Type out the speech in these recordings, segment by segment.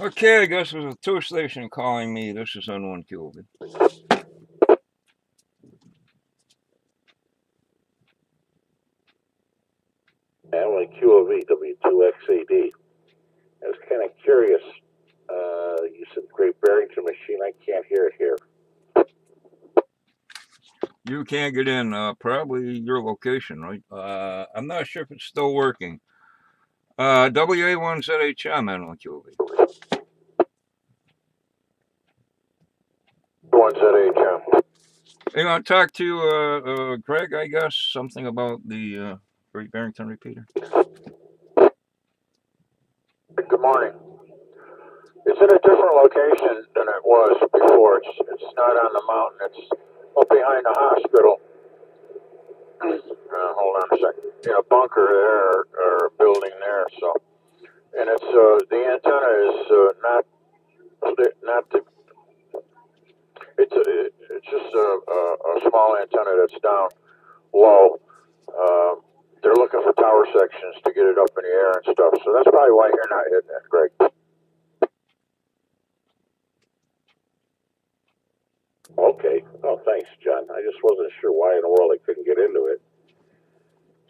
Okay, I guess there's a tow station calling me. This is w2xav. w2xav, W2xav. I was kind of curious. You said Great Barrington machine. I can't hear it here. You can't get in. Probably your location, right? I'm not sure if it's still working. w2xav, w2xav. W2xav. Hey, I talk to Greg, I guess, something about the Great Barrington repeater. Good morning. It's in a different location than it was before. It's not on the mountain. It's up behind the hospital. Hold on a second. In a bunker there, or a building there. So, and it's the antenna is not the. It's just a small antenna that's down low. They're looking for tower sections to get it up in the air and stuff. So that's probably why you're not hitting it, Greg. Okay. Oh, thanks, John. I just wasn't sure why in the world I couldn't get into it.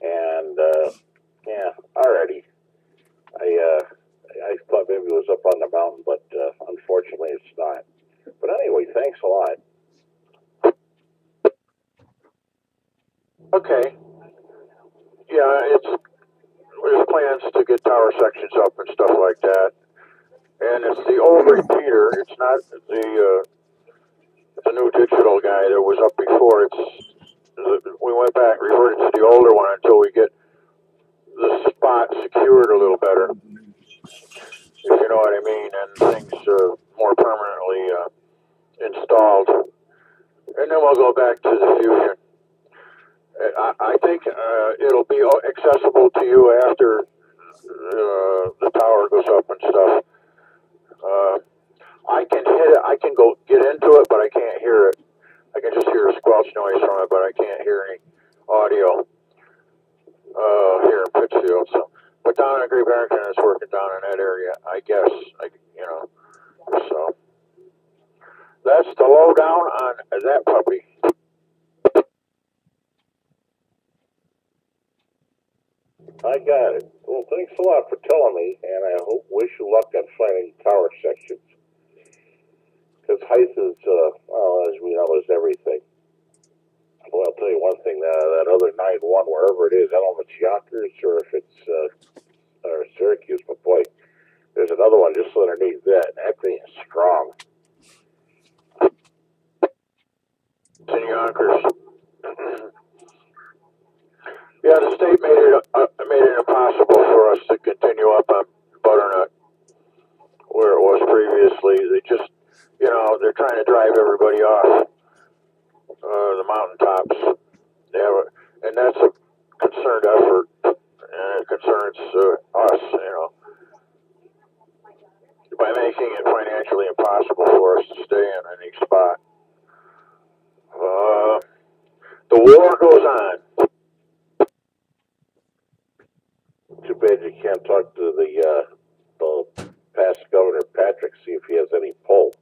And yeah, alrighty. I thought maybe it was up on the mountain, but unfortunately it's not. But anyway, thanks a lot. Okay. Yeah, there's plans to get tower sections up and stuff like that. And it's the old repeater. It's not the new digital guy that was up before. We went back, reverted to the older one until we get the spot secured a little better, if you know what I mean, and things more permanently installed. And then we'll go back to the Fusion. I think it'll be accessible to you after the tower goes up and stuff. I can hit it. I can go get into it, but I can't hear it. I can just hear a squelch noise from it, but I can't hear any audio here in Pittsfield. So, but down in Great Barrington, it's working down in that area, I guess. So that's the lowdown on that puppy. I got it. Well, thanks a lot for telling me, and I wish you luck on finding tower sections. Because height is, well, as we know, is everything. Well, I'll tell you one thing, that other 9-1, wherever it is, I don't know if it's Yonkers or if it's or Syracuse, but boy, there's another one just underneath that, and that thing is strong. It's in Yonkers. Yeah, the state made it impossible for us to continue up on Butternut where it was previously. They just, they're trying to drive everybody off the mountaintops. And that's a concerned effort, and it concerns us, by making it financially impossible for us to stay in any spot. The war goes on. Too bad you can't talk to the past Governor Patrick, see if he has any pull.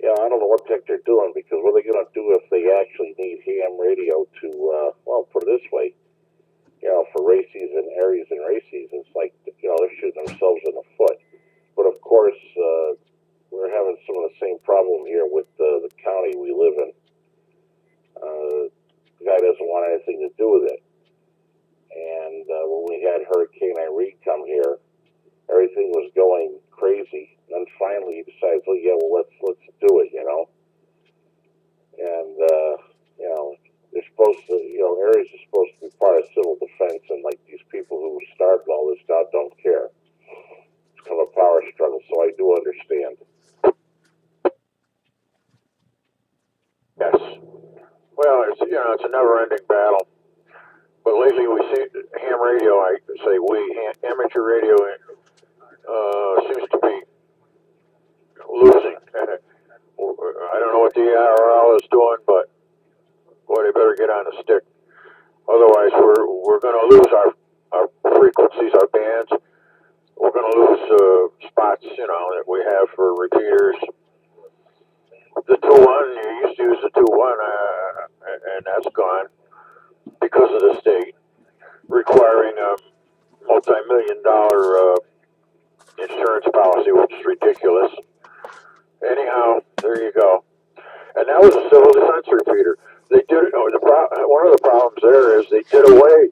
Yeah, I don't know what the heck they're doing, because what are they going to do if they actually need ham radio to, well, put it this way, for race season, Aries and race seasons, like, they're shooting themselves in the foot. But of course, we're having some of the same problem here with the county we live in. The guy doesn't want anything to do with it. And when we had Hurricane Irene come here, everything was going crazy. And then finally he decides, well, yeah, well, let's do it, And, they're supposed to, Aries is supposed to be part of civil defense, and like these people who started all this stuff don't care. It's kind of a power struggle, so I do understand. Yes. Well, it's a never-ending battle. But lately we see ham radio. I say amateur radio seems to be losing. I don't know what the IRL is doing, but boy, they better get on the stick. Otherwise, we're going to lose our frequencies, our bands. We're going to lose spots spots, that we have for repeaters. The 2-1, you used to use the 2-1, and that's gone because of the state requiring a multi-million dollar insurance policy, which is ridiculous. Anyhow, there you go. And that was a civil defense repeater. They did one of the problems there is they did away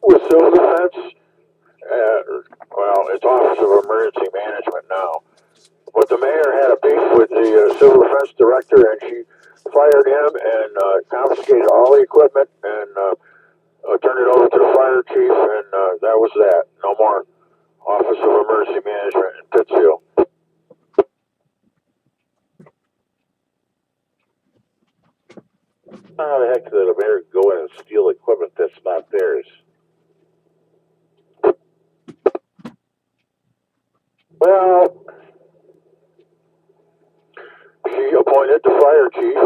with civil defense. Well, it's Office of Emergency Management now. But the mayor had a beef with the civil defense director, and she fired him and confiscated all the equipment and turned it over to the fire chief, and that was that. No more Office of Emergency Management in Pittsfield. How the heck did the mayor go in and steal equipment that's not theirs? Well, she appointed the fire chief,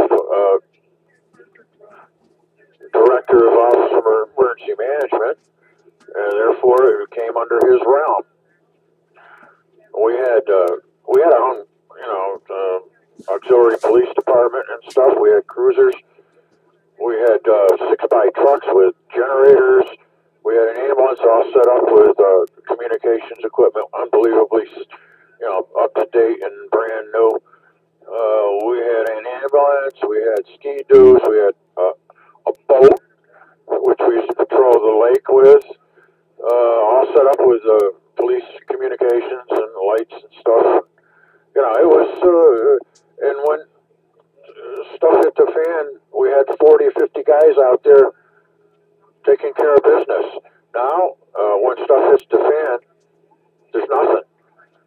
director of Office of Emergency Management, and therefore it came under his realm. We had our own, auxiliary police department and stuff. We had cruisers. We had 6x trucks with generators. We had an ambulance all set up with communications equipment, unbelievably, up to date and brand new. We had an ambulance. We had ski-doos. We had a boat, which we used to patrol the lake with, all set up with police communications and lights and stuff. It was, and when stuff hit the fan, we had 40 or 50 guys out there taking care of business. Now, when stuff hits the fan, there's nothing.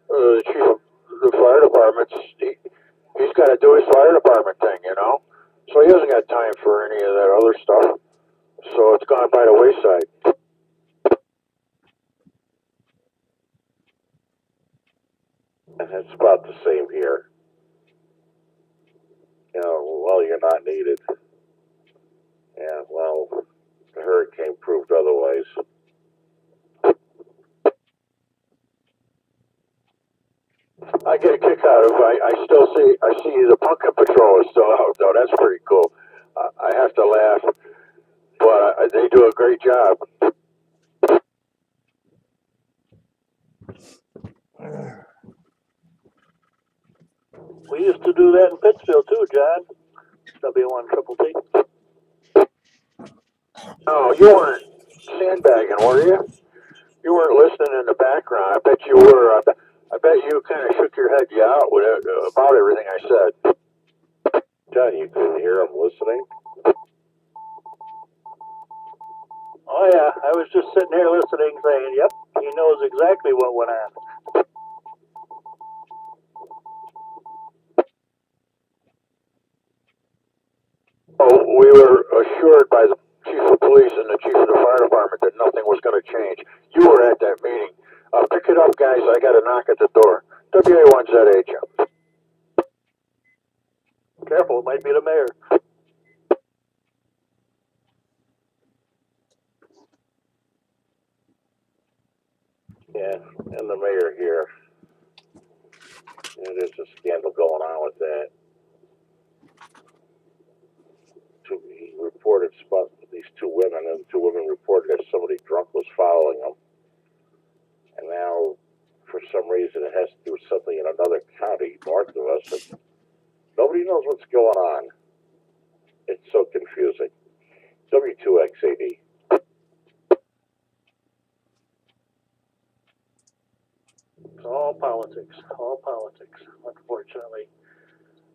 The chief of the fire department's, he's got to do his fire department thing, So he hasn't got time for any of that other stuff. So it's gone by the wayside. And it's about the same here. Well, you're not needed. Yeah, well, the hurricane proved otherwise. I get a kick out of. I see the pumpkin patrol is still out though. That's pretty cool. I have to laugh, but they do a great job. We used to do that in Pittsfield too, John. W1xav. No, you weren't sandbagging, were you? You weren't listening in the background. I bet you were. I bet you kind of shook your head out with about everything I said. John, you couldn't hear him listening? Oh yeah, I was just sitting here listening, saying, "Yep, he knows exactly what went on." Oh, we were assured by the chief of police and the chief of the fire department that nothing was going to change. You were at that meeting. Pick it up, guys. I got a knock at the door. w2xav. Careful, it might be the mayor. Yeah, and the mayor here. Yeah, there's a scandal going on with that. He reported these two women, and the two women reported that somebody drunk was following them. And now, for some reason, it has to do with something in another county north of us. And nobody knows what's going on. It's so confusing. W2xav. It's all politics, unfortunately.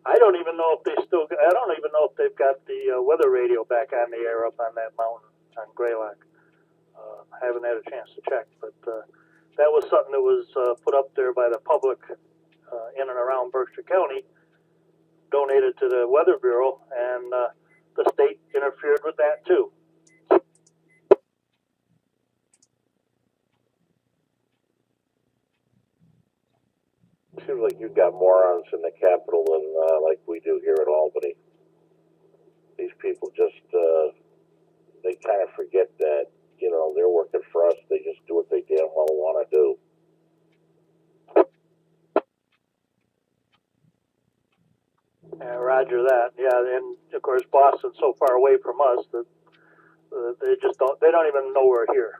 I don't even know if I don't even know if they've got the weather radio back on the air up on that mountain on Greylock. I haven't had a chance to check, but that was something that was put up there by the public in and around Berkshire County, donated to the Weather Bureau, and the state interfered with that too. Seems like you've got morons in the Capitol than like we do here at Albany. These people just, they kind of forget that, they're working for us. They just do what they damn well want to do. Roger that. Yeah, and of course Boston's so far away from us that they just don't. They don't even know we're here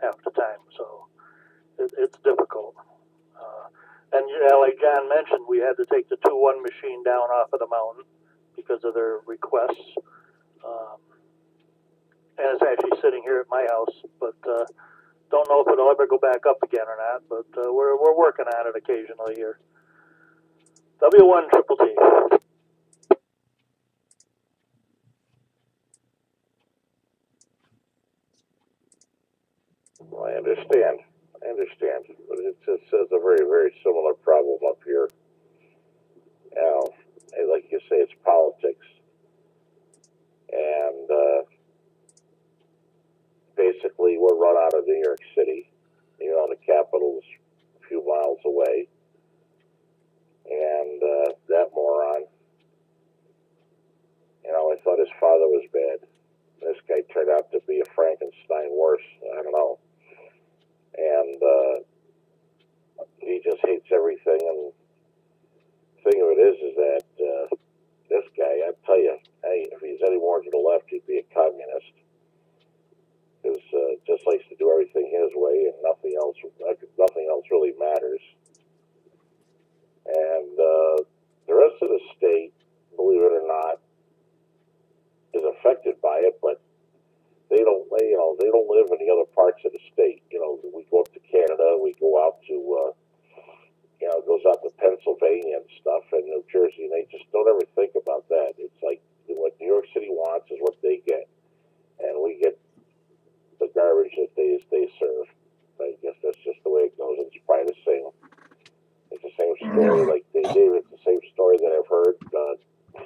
half the time. So it's difficult. And yeah, like John mentioned, we had to take the 2-1 machine down off of the mountain because of their requests. And it's actually sitting here at my house, but don't know if it'll ever go back up again or not. But we're working on it occasionally here. W2xav. Well, I understand, but it's a very, very similar problem up here. Now, like you say, it's politics, and basically we're run out of New York City. You know, the capital's a few miles away, and that moron, you know, I thought his father was bad. This guy turned out to be a Frankenstein worse. I don't know. And he just hates everything. And the thing of it is that this guy, I tell you, hey, if he's any more to the left, he'd be a communist. Because just likes to do everything his way, and nothing else really matters. And the rest of the state, believe it or not, is affected by it, but they don't live in the other parts of the state. You know, we go up to Canada, we go out to it goes out to Pennsylvania and stuff, and New Jersey, and they just don't ever think about that. It's like what New York City wants is what they get, and we get the garbage that they serve. I guess that's just the way it goes. It's probably the same. It's the same story, like Dave. It's the same story that I've heard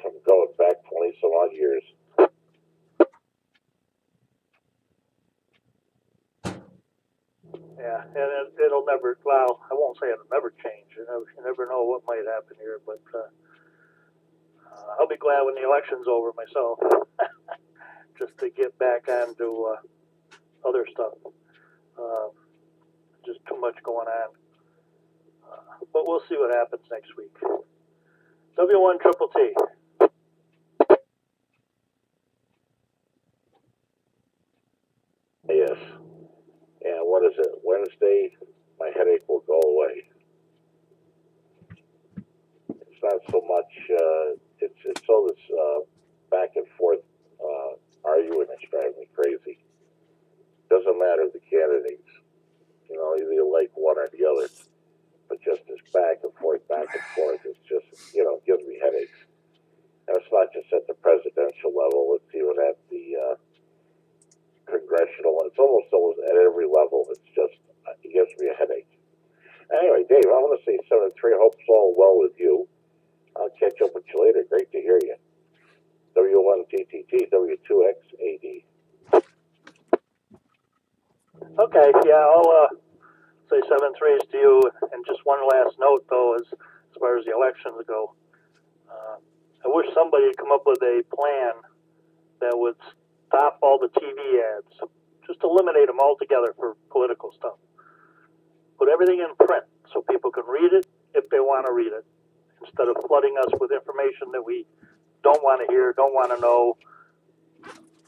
from going back 20 some odd years. Yeah, and it'll never. Well, I won't say it'll never change. You never know what might happen here. But I'll be glad when the election's over myself, just to get back onto other stuff. Just too much going on. But we'll see what happens next week. W2xav. Yes. And what is it? Wednesday, my headache will go away. It's not so much. It's all this back and forth arguing that's driving me crazy. Doesn't matter the candidates. You know, either you like one or the other. But just this back and forth, it's just, gives me headaches. And it's not just at the presidential level, it's even at the congressional, it's almost at every level. It's just, it gives me a headache. Anyway, Dave, I want to say 7-3. I hope it's all well with you. I'll catch up with you later. Great to hear you. W1TTT, W2xav. Okay, yeah, I'll say 7-3 to you. And just one last note, though, as far as the elections go. I wish somebody had come up with a plan that would stop all the TV ads. Just eliminate them altogether for political stuff. Put everything in print so people can read it if they want to read it, instead of flooding us with information that we don't want to hear, don't want to know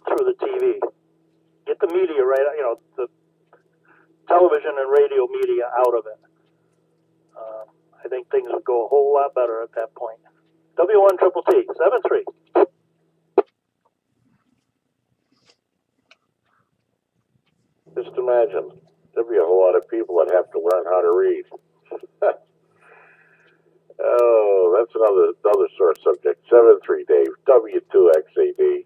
through the TV. Get the media right, the television and radio media out of it. I think things would go a whole lot better at that point. W1TTT, 7-3. Just imagine, there'd be a whole lot of people that have to learn how to read. Oh, that's another sore subject. 7-3, Dave. W2xav.